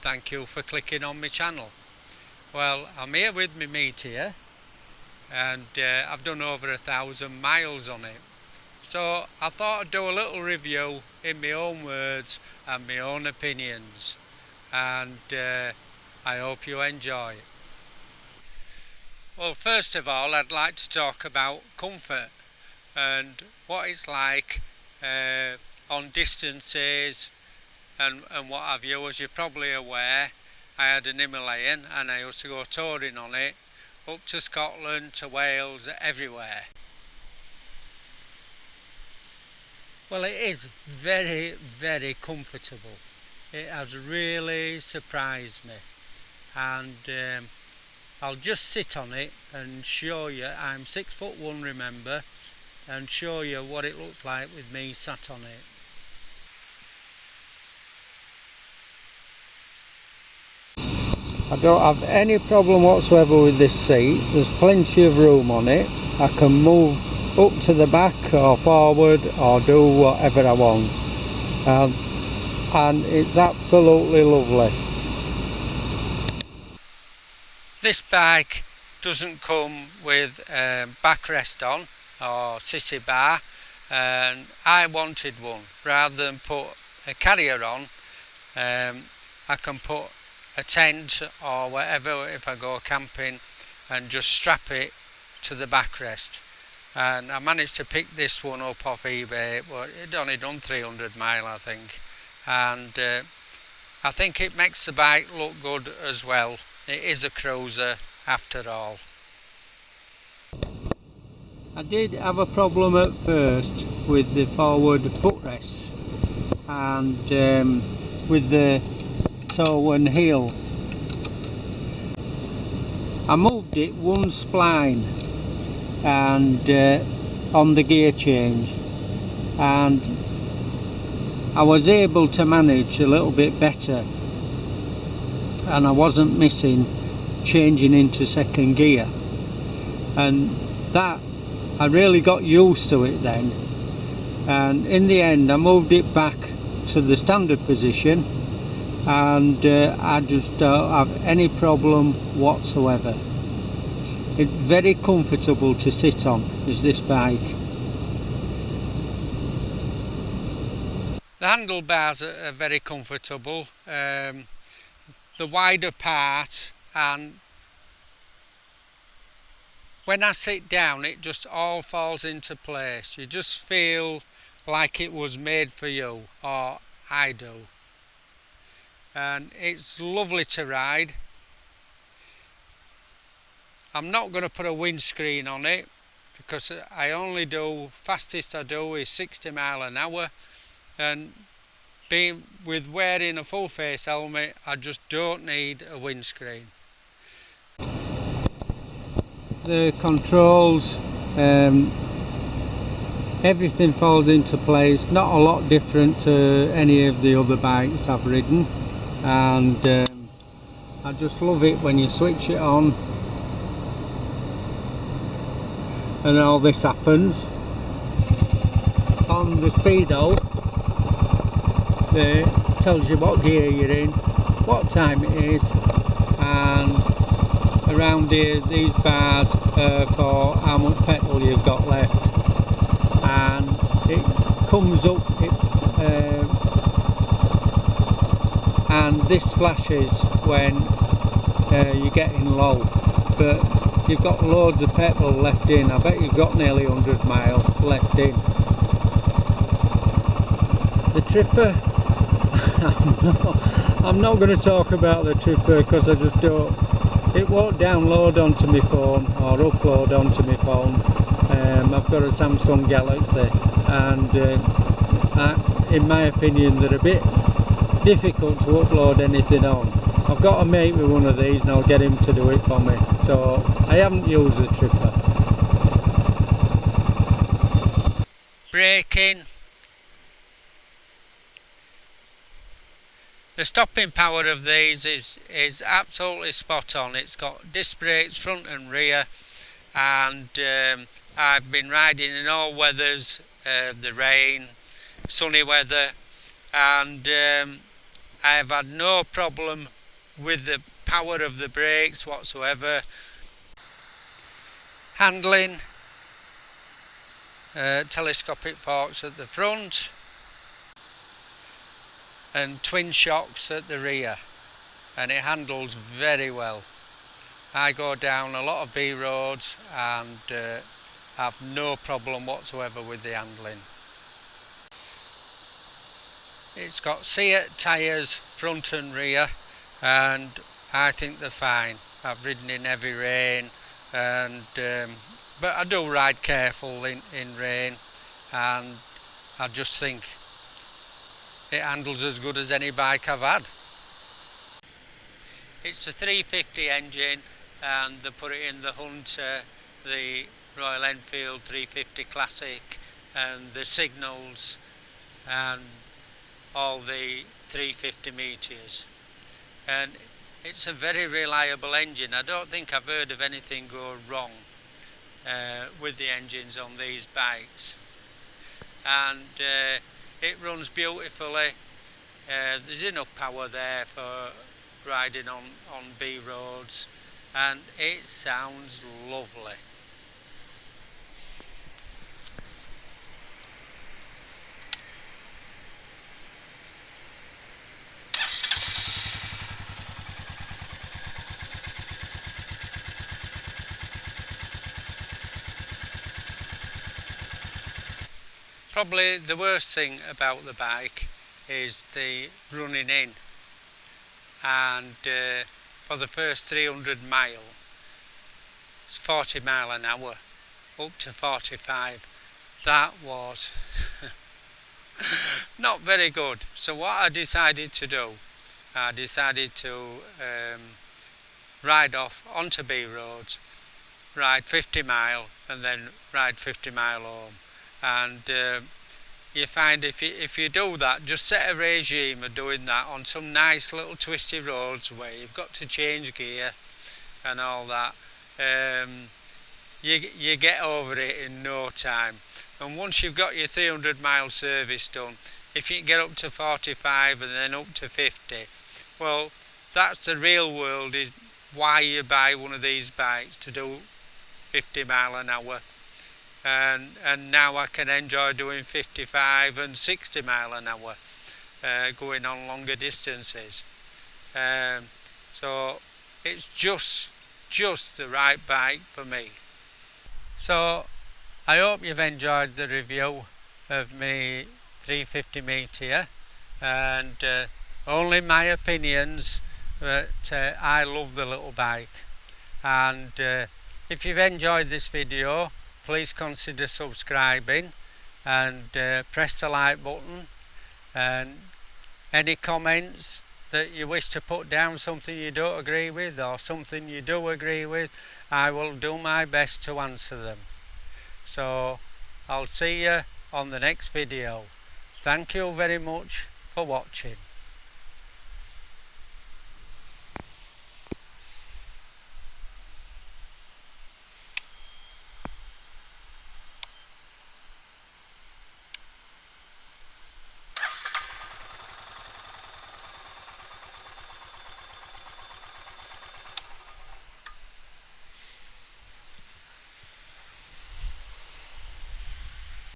Thank you for clicking on my channel. Well, I'm here with my Meteor and I've done over 1,000 miles on it. So I thought I'd do a little review in my own words and my own opinions, and I hope you enjoy it. Well, first of all, I'd like to talk about comfort and what it's like on distances and what have you. As you're probably aware, I had an Himalayan and I used to go touring on it up to Scotland, to Wales, everywhere. Well, it is very, very comfortable. It has really surprised me, and I'll just sit on it and show you. I'm 6'1", remember, and show you what it looks like with me sat on it. I don't have any problem whatsoever with this seat. There's plenty of room on it. I can move up to the back or forward or do whatever I want, and it's absolutely lovely. This bike doesn't come with backrest on or sissy bar, and I wanted one. Rather than put a carrier on, I can put a tent or whatever if I go camping and just strap it to the backrest. And I managed to pick this one up off eBay, but it only done 300 mile, I think, and I think it makes the bike look good as well. It is a cruiser after all. I did have a problem at first with the forward footrest and with the toe and heel. I moved it one spline and on the gear change, and I was able to manage a little bit better, and I wasn't missing changing into second gear, and that I really got used to it then, and in the end I moved it back to the standard position, and I just don't have any problem whatsoever. It's very comfortable to sit on, is this bike. The handlebars are very comfortable, the wider part, and when I sit down it just all falls into place. You just feel like it was made for you, or I do. And it's lovely to ride. I'm not going to put a windscreen on it because I only do, fastest I do is 60 mile an hour, and being with wearing a full face helmet I just don't need a windscreen. The controls, everything falls into place, not a lot different to any of the other bikes I've ridden, and I just love it when you switch it on and all this happens. On the speedo, it tells you what gear you're in, what time it is, and around here these bars are for how much petrol you've got left, and it comes up and this flashes when you're getting low, but you've got loads of petrol left in. I bet you've got nearly 100 miles left in. The tripper, I'm not going to talk about the tripper because I just don't. It won't download onto my phone or upload onto my phone. I've got a Samsung Galaxy, and in my opinion they're a bit difficult to upload anything on. I've got a mate with one of these and I'll get him to do it for me, so I haven't used the tripper. Braking. The stopping power of these is absolutely spot on. It's got disc brakes front and rear, and I've been riding in all weathers, the rain, sunny weather, and I have had no problem with the power of the brakes whatsoever. Handling, telescopic forks at the front and twin shocks at the rear, and it handles very well. I go down a lot of B roads and have no problem whatsoever with the handling. It's got Seat tyres front and rear, and I think they're fine. I've ridden in heavy rain, and but I do ride careful in rain, and I just think it handles as good as any bike I've had. It's a 350 engine, and they put it in the Hunter, the Royal Enfield 350 Classic, and the Signals, and all the 350 Meteors. And it's a very reliable engine. I don't think I've heard of anything go wrong with the engines on these bikes. And it runs beautifully. There's enough power there for riding on B roads, and it sounds lovely. Probably the worst thing about the bike is the running in, and for the first 300 mile it's 40 mile an hour up to 45. That was not very good. So what I decided to do, I decided to ride off onto B roads, ride 50 mile and then ride 50 mile home. And you find if you do that, just set a regime of doing that on some nice little twisty roads where you've got to change gear and all that, you get over it in no time. And once you've got your 300 mile service done, if you can get up to 45 and then up to 50, well, that's the real world, is why you buy one of these bikes, to do 50 mile an hour. And now I can enjoy doing 55 and 60 mile an hour, going on longer distances. So it's just the right bike for me. So I hope you've enjoyed the review of my 350 Meteor, and only my opinions, but I love the little bike. And if you've enjoyed this video, please consider subscribing and press the like button, and any comments that you wish to put down, something you don't agree with or something you do agree with, I will do my best to answer them. So I'll see you on the next video. Thank you very much for watching.